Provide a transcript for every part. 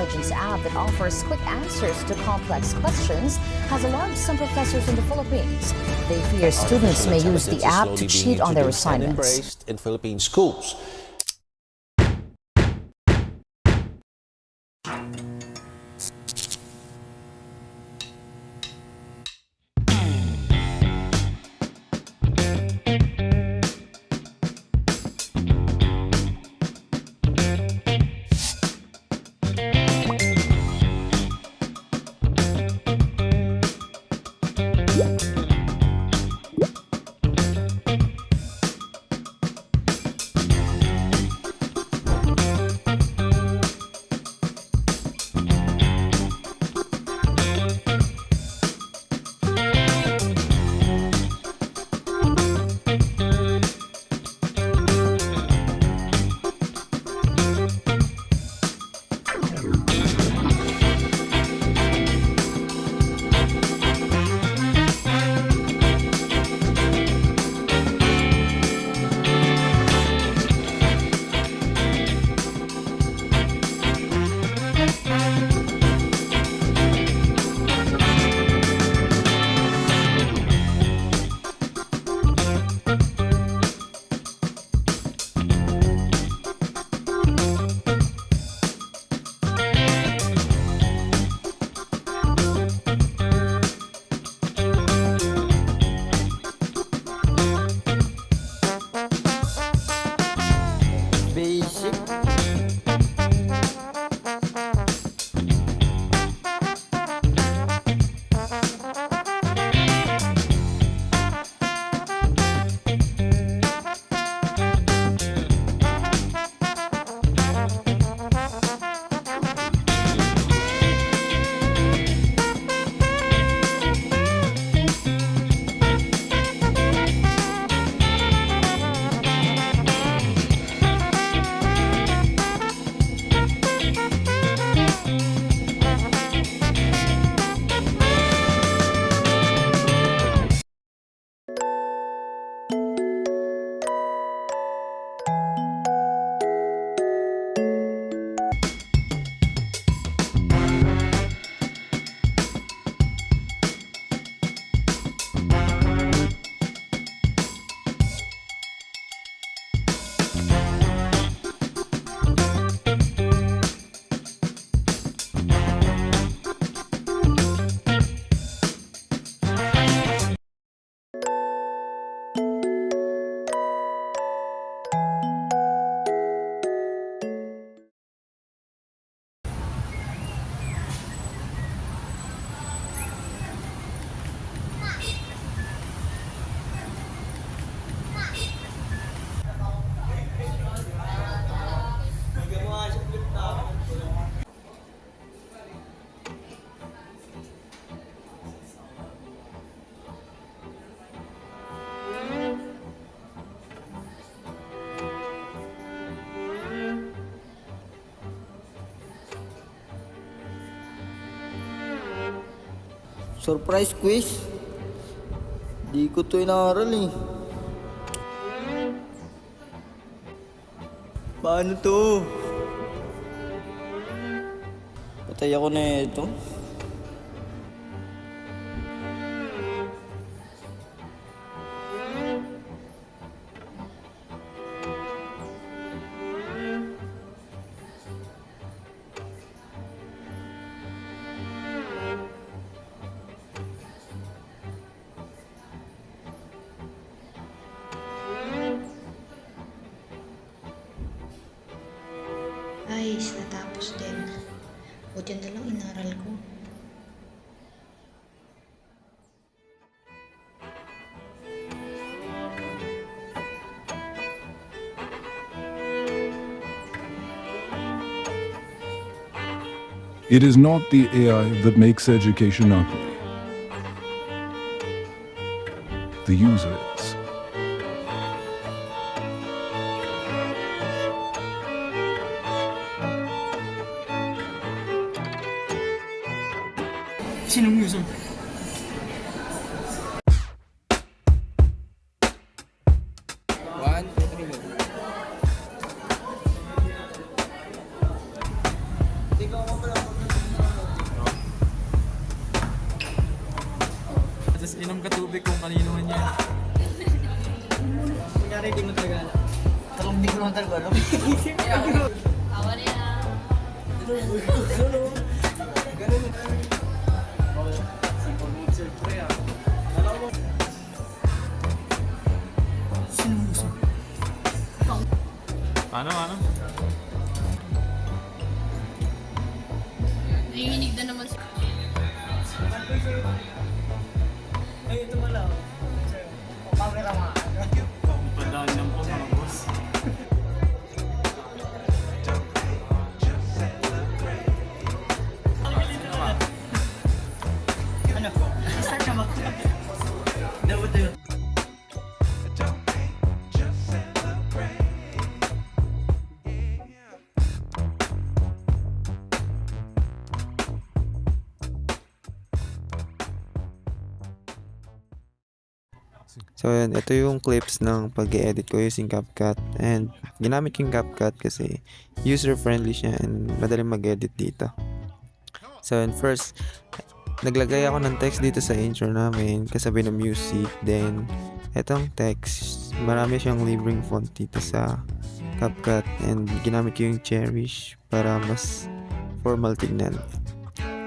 intelligence app that offers quick answers to complex questions has alarmed some professors in the Philippines. They fear students may use the app to cheat on their assignments. Embraced in Philippine schools. Basic. Surprise quiz? Di ko to inaaral eh. Paano to? Patay ako na ito. Ayos, natapos din. Buti na lang inaral ko. It is not the AI that makes education ugly. The user is. Sinong user? Ikaw mo pala. Tapos inom ka tubig kung kanino man yan. Kunyari, di mo talaga alam. Talong di ko naman talaga alam. Ano? Nahihinig na naman siya. Ay, ito pala. Camera nga. Tandaan lang po mga boss. Ano? Start ka mag... Dapat yun. So yun, ito yung clips ng pag-edit ko using CapCut, and ginamit yung CapCut kasi user-friendly siya and madaling mag-edit dito. So yun, first, naglagay ako ng text dito sa intro namin kasabi ng music, then etong text, marami siyang libreng font dito sa CapCut, and ginamit ko yung Cherish para mas formal tignan.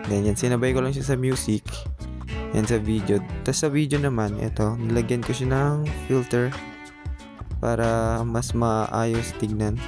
Then yan, sinabay ko lang siya sa music and sa video. Tapos sa video naman, ito, nilagyan ko siya ng filter para mas maayos tignan.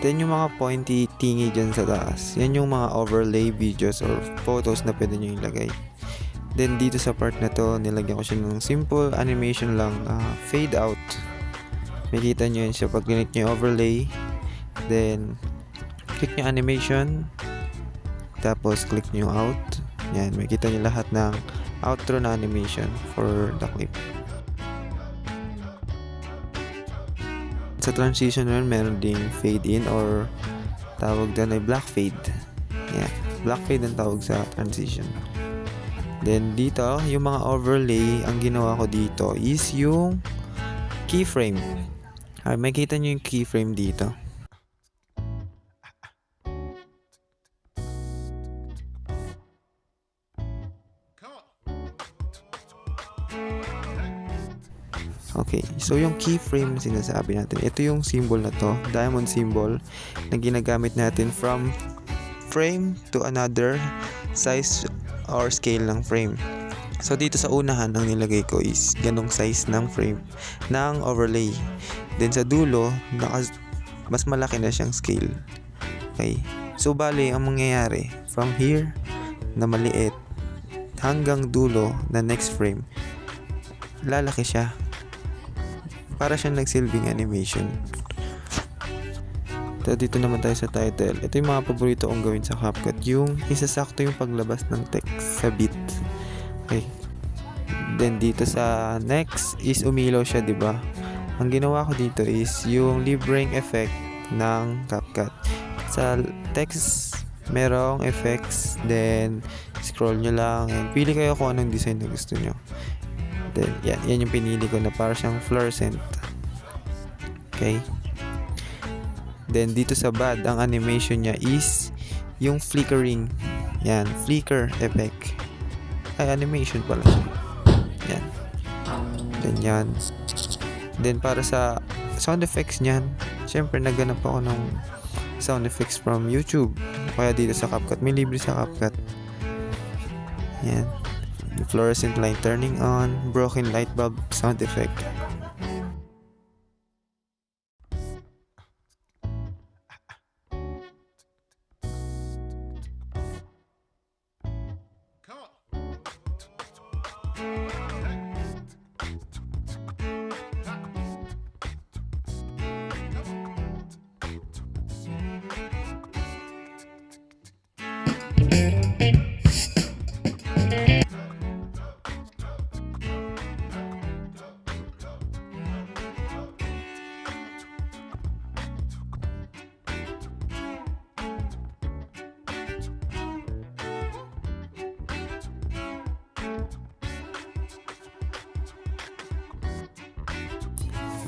Then yung mga pointy thingy dyan sa taas, yan yung mga overlay videos or photos na pwede nyo ilagay. Then dito sa part na to, nilagyan ko siya ng simple animation lang, fade out. Makikita nyo yun siya pag click nyo overlay, then click nyo animation, tapos click nyo out. Yan, makikita nyo lahat ng outro na animation for the clip. Sa transition naman, meron ding fade in or tawag doon ay black fade. Yeah, black fade ang tawag sa transition. Then dito, yung mga overlay, ang ginawa ko dito is yung keyframe. Makikita nyo yung keyframe dito. Okay, so yung keyframe na sinasabi natin, ito yung symbol na to, diamond symbol, na ginagamit natin from frame to another size or scale ng frame. So dito sa unahan, ang nilagay ko is ganong size ng frame ng overlay. Then sa dulo, mas malaki na siyang scale. Okay, so bali ang mangyayari from here na maliit hanggang dulo na next frame, lalaki siya. Para siyang nagsilbing animation. So, dito naman tayo sa title. Ito yung mga paborito kong gawin sa CapCut. Yung isasakto yung paglabas ng text sa beat. Okay. Then dito sa next is umilaw siya, di ba? Ang ginawa ko dito is yung libreng effect ng CapCut. Sa text, merong effects. Then scroll nyo lang and pili kayo kung anong design na gusto nyo. Then, yan yung pinili ko na para siyang fluorescent. Okay. Then, dito sa bad, ang animation niya is yung flickering. Yan, flicker effect. Ay, animation pala siya. Yan. Then, yan. Then, para sa sound effects niyan, syempre, naghanap ako ng sound effects from YouTube. Kaya dito sa CapCut. May libre sa CapCut. Yan. Fluorescent light turning on, broken light bulb sound effect.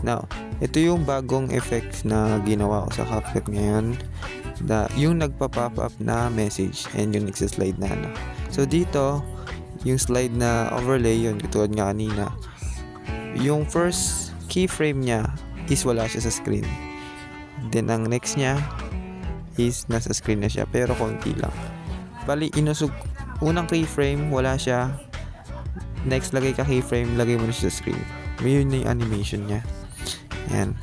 Now, ito yung bagong effect na ginawa ko sa CapCut ngayon. Yung nagpa-pop up na message and yung nagsislide na ano. So dito, yung slide na overlay yun, katulad nga kanina. Yung first keyframe niya is wala siya sa screen. Then ang next niya is nasa screen na siya pero konti lang. Bali, unang keyframe, wala siya. Next, lagay ka keyframe, lagay mo na siya sa screen. Yun na yung animation niya. Yan.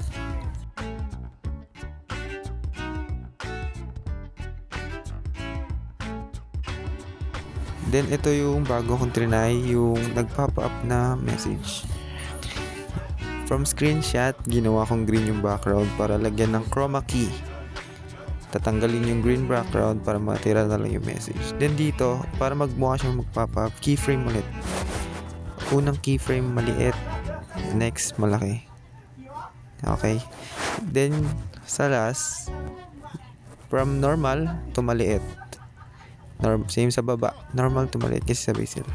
Then, ito yung bago kong trinay, yung nag-pop up na message. From screenshot, ginawa kong green yung background para lagyan ng chroma key. Tatanggalin yung green background para matira na lang yung message. Then dito, para magmukha siyang mag-pop up, keyframe ulit. Unang keyframe maliit, next malaki. Okay. Then, sa last, from normal to maliit. Same sa baba. Normal to maliit kasi sabay sila.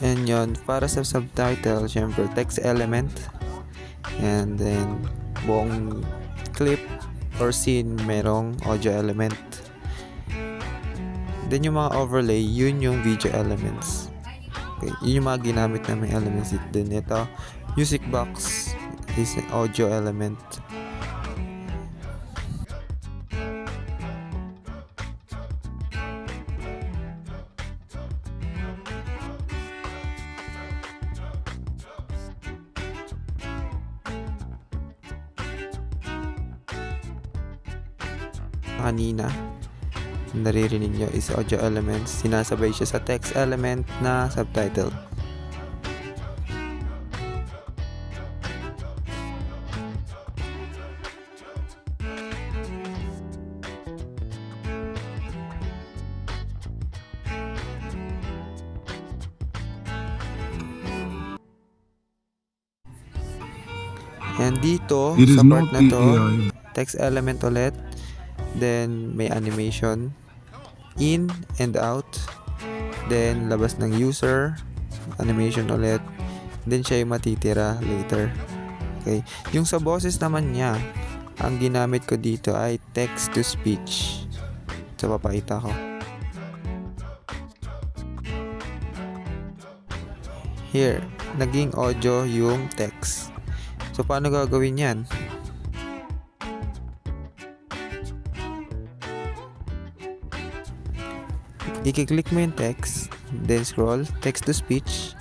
And yun, para sa subtitle, syempre text element, and then buong clip or scene merong audio element. Then yung mga overlay, yun yung video elements. Okay, yun yung mga ginamit na may elements. Then ito, music box is an audio element. Kanina naririnig nyo is audio elements, sinasabay siya sa text element na subtitle. And dito It is sa part not na the to, AI. text element ulit. Then, may animation. In and out. Then, labas ng user. Animation ulit. Then, siya yung matitira later. Okay. Yung sa boses naman niya, ang ginamit ko dito ay text to speech. So, papakita ko. Here, naging audio yung text. So, paano gagawin yan? I-click mo yung text, then scroll, text to speech,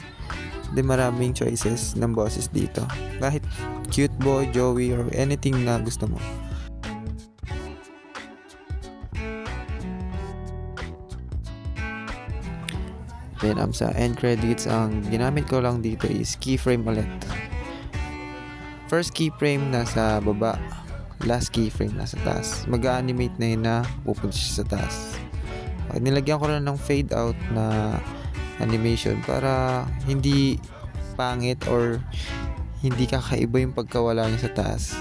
then maraming choices ng boses dito. Kahit cute boy, Joey, or anything na gusto mo. Then sa end credits, ang ginamit ko lang dito is keyframe ulit. First keyframe nasa baba, last keyframe nasa taas. Mag-animate na yun na pupunta siya sa taas. Nilagyan ko lang ng fade out na animation para hindi pangit or hindi kakaiba yung pagkawala niya sa taas.